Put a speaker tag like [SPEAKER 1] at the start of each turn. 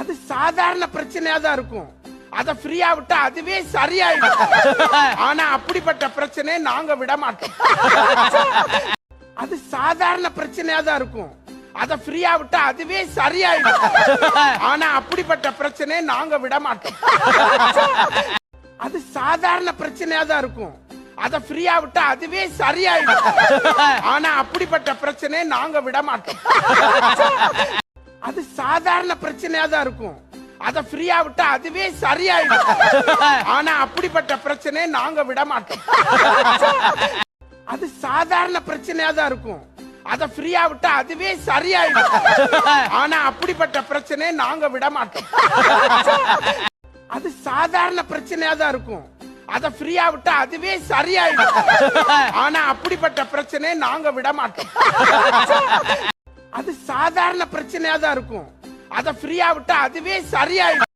[SPEAKER 1] அது சாதாரண பிரச்சனையா தான் இருக்கும். அத ஃப்ரீயா விட்டா அதுவே சரியாயிடும். ஆனா அப்படிப்பட்ட பிரச்சனையை நாங்க விட மாட்டோம். அது சாதாரண பிரச்சனையா தான் இருக்கும். அத ஃப்ரீயா விட்டா அதுவே சரியாயிடும். ஆனா அப்படிப்பட்ட பிரச்சனையை நாங்க விட மாட்டோம். அது சாதாரண பிரச்சனையா தான் இருக்கும். அத ஃப்ரீயா விட்டா அதுவே சரியாயிடும். ஆனா அப்படிப்பட்ட பிரச்சனையை நாங்க விட மாட்டோம். அது சாதாரண பிரச்சனையா தான் இருக்கும். அத ஃப்ரீயா விட்டா அதுவே சரியாயிடும். ஆனா அப்படிப்பட்ட பிரச்சனையை நாங்க விட மாட்டோம். அது சாதாரண பிரச்சனையா தான் இருக்கும். அத ஃப்ரீயா விட்டா அதுவே சரியாயிடும். ஆனா அப்படிப்பட்ட பிரச்சனையை நாங்க விட மாட்டோம். அது சாதாரண பிரச்சனையா தான் இருக்கும். அத ஃப்ரீயா விட்டா அதுவே சரியாயிடும். ஆனா அப்படிப்பட்ட பிரச்சனையை நாங்க விட மாட்டோம். அது சாதாரண பிரச்சனையா தான் இருக்கும். அத ஃப்ரீயா விட்டா அதுவே சரியாயிடும்.